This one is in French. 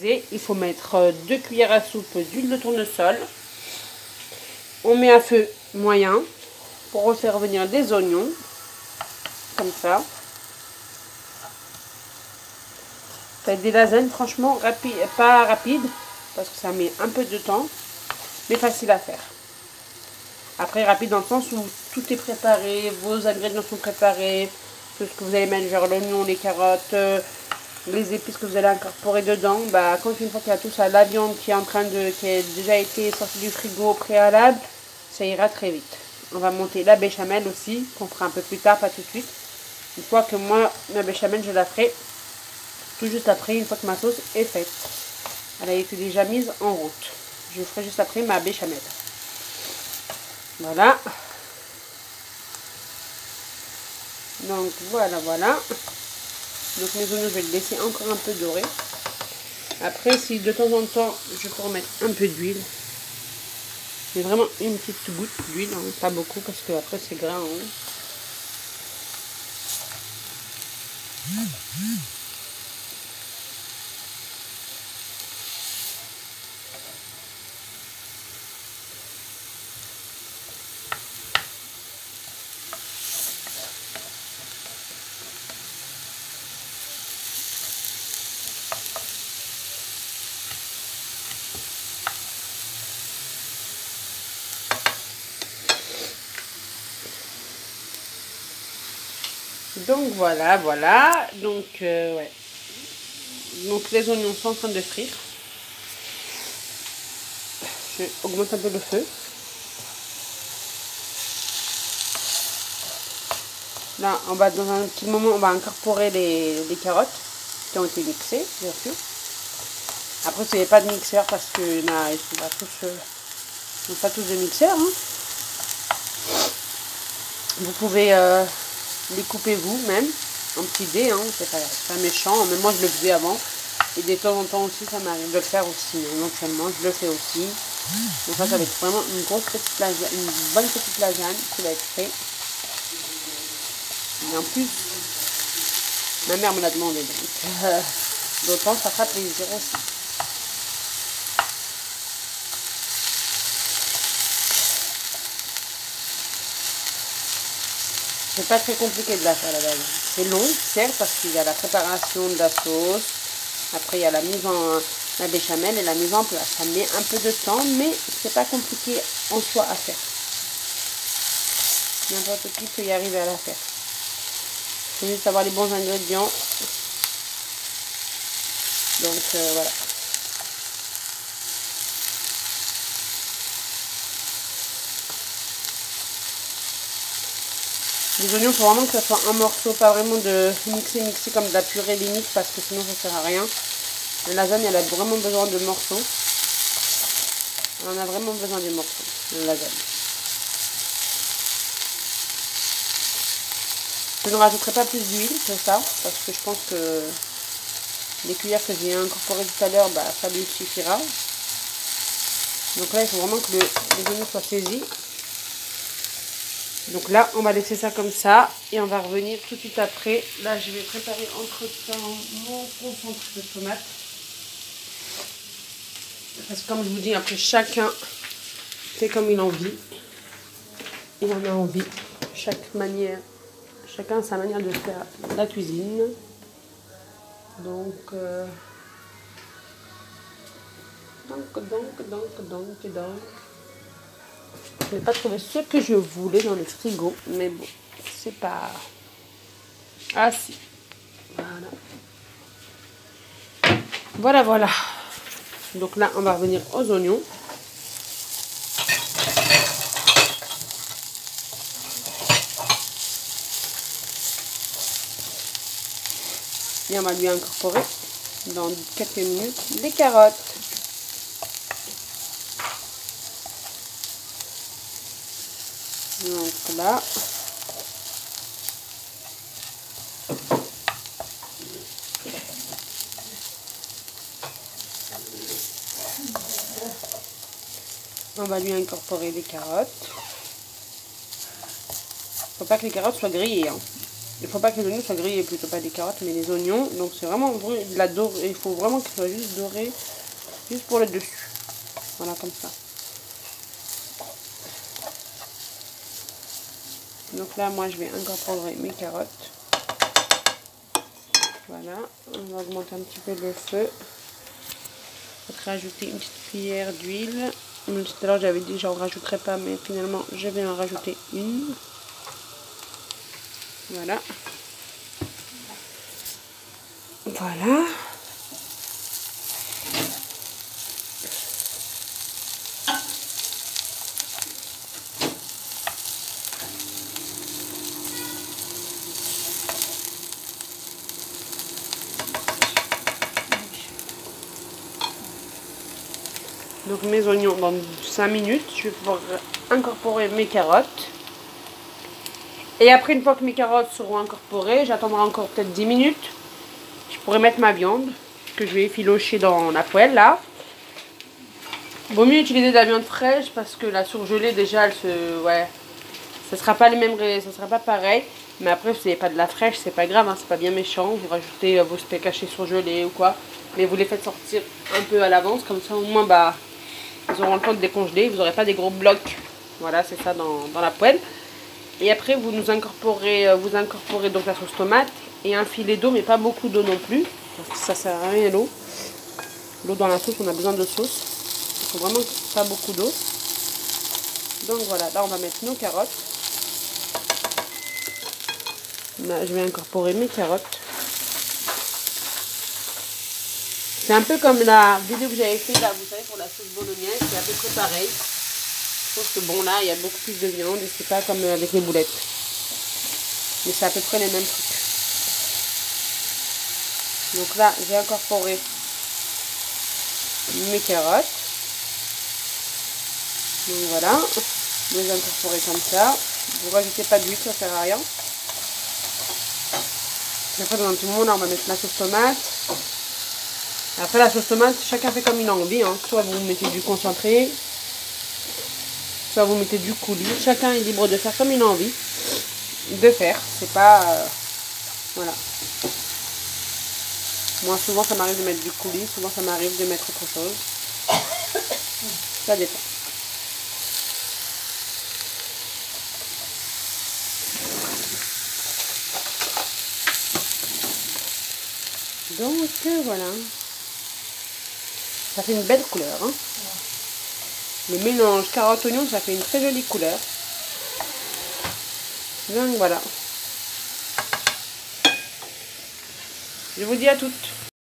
Il faut mettre 2 cuillères à soupe d'huile de tournesol. On met à feu moyen pour refaire venir des oignons, comme ça. Faites des lasagnes franchement pas rapides, parce que ça met un peu de temps, mais facile à faire. Après rapide dans le sens où tout est préparé, vos ingrédients sont préparés, tout ce que vous allez mettre, genre l'oignon, les carottes, les épices que vous allez incorporer dedans. Bah, quand une fois qu'il y a tout ça, la viande qui a déjà été sortie du frigo au préalable, ça ira très vite. On va monter la béchamel aussi, qu'on fera un peu plus tard, pas tout de suite. Une fois que moi, ma béchamel, je la ferai tout juste après, une fois que ma sauce est faite. Elle a été déjà mise en route. Je ferai juste après ma béchamel. Voilà. Donc voilà. Donc mes oignons, je vais les laisser encore un peu dorés. Après, si de temps en temps, je peux remettre un peu d'huile. Mais vraiment une petite goutte d'huile, hein, pas beaucoup parce que après c'est gras. Hein. Donc voilà. Donc ouais. Donc les oignons sont en train de frire. Je augmente un peu le feu. Là, dans un petit moment, on va incorporer les carottes qui ont été mixées, bien sûr. Après, il n'y a pas de mixeur parce que ils sont pas tous de mixeur. Hein. Vous pouvez les couper vous-même en petits dés, hein, c'est pas méchant. Même moi, je le faisais avant. Et de temps en temps aussi, ça m'arrive de le faire aussi. Éventuellement, je le fais aussi. Donc ça va être vraiment une bonne petite lasagne qui va être faite. Et en plus, ma mère me l'a demandé, donc d'autant ça fera plaisir aussi. C'est pas très compliqué de la faire la lasagne. C'est long, certes, parce qu'il y a la préparation de la sauce. Après, il y a la béchamel et la mise en place. Ça met un peu de temps, mais c'est pas compliqué en soi à faire. N'importe qui peut y arriver à la faire. Il faut juste avoir les bons ingrédients. Donc voilà. Les oignons, il faut vraiment que ça soit un morceau, pas vraiment de mixer comme de la purée limite, parce que sinon ça sert à rien. La lasagne, elle a vraiment besoin de morceaux. On a vraiment besoin des morceaux, la lasagne. Je ne rajouterai pas plus d'huile que ça, parce que je pense que les cuillères que j'ai incorporées tout à l'heure, bah, ça lui suffira. Donc là, il faut vraiment que les oignons soient saisis. Donc là, on va laisser ça comme ça et on va revenir tout de suite après. Là, je vais préparer entre-temps mon concentré de tomates. Parce que comme je vous dis, après chacun fait comme il en vit. Il en a envie. Chacun a sa manière de faire la cuisine. Donc, je n'ai pas trouvé ce que je voulais dans le frigo, mais bon, c'est pas... Ah si, voilà. Donc là, on va revenir aux oignons. Et on va lui incorporer dans quelques minutes les carottes. Donc là, on va lui incorporer les carottes. Faut pas que les carottes soient grillées. Hein. Il faut pas que les oignons soient grillés, plutôt pas les carottes, mais les oignons. Donc c'est vraiment de la dorée. Il faut vraiment qu'ils soient juste dorés, juste pour le dessus. Voilà, comme ça. Donc là, moi, je vais incorporer mes carottes. Voilà, on va augmenter un petit peu le feu. Je vais rajouter une petite cuillère d'huile. Tout à l'heure, j'avais dit que j'en rajouterais pas, mais finalement, je vais en rajouter une. Voilà. Voilà. Donc mes oignons dans 5 minutes, je vais pouvoir incorporer mes carottes. Et après, une fois que mes carottes seront incorporées, j'attendrai encore peut-être 10 minutes. Je pourrai mettre ma viande que je vais effilocher dans la poêle là. Vaut mieux utiliser de la viande fraîche parce que la surgelée déjà elle se... Ouais, ça sera pas les mêmes, ça sera pas pareil. Mais après, si vous n'avez pas de la fraîche, c'est pas grave, hein, c'est pas bien méchant. Vous rajoutez vos steaks hachés surgelés ou quoi. Mais vous les faites sortir un peu à l'avance, comme ça au moins bah... Ils auront le temps de décongeler, vous n'aurez pas des gros blocs. Voilà, c'est ça dans la poêle. Et après, vous incorporez donc la sauce tomate et un filet d'eau, mais pas beaucoup d'eau non plus. Parce que ça sert à rien l'eau. L'eau dans la sauce, on a besoin de sauce. Il faut vraiment pas beaucoup d'eau. Donc voilà, là on va mettre nos carottes. Là, je vais incorporer mes carottes. C'est un peu comme la vidéo que j'avais fait là, vous savez, pour la sauce bolognaise, c'est à peu près pareil. Sauf que bon là, il y a beaucoup plus de viande et c'est pas comme avec les boulettes. Mais c'est à peu près les mêmes trucs. Donc là, j'ai incorporé mes carottes. Donc voilà, je les incorporer comme ça. Vous rajoutez pas d'huile, ça sert à rien. Après, dans un petit moment, là, on va mettre la sauce tomate. Après la sauce tomate, chacun fait comme il a envie. Hein. Soit vous mettez du concentré, soit vous mettez du coulis. Chacun est libre de faire comme il a envie de faire. C'est pas... voilà. Moi, souvent, ça m'arrive de mettre du coulis. Souvent, ça m'arrive de mettre autre chose. Ça dépend. Donc, voilà. Ça fait une belle couleur. Hein. Le mélange carotte-oignon, ça fait une très jolie couleur. Donc, voilà. Je vous dis à toutes.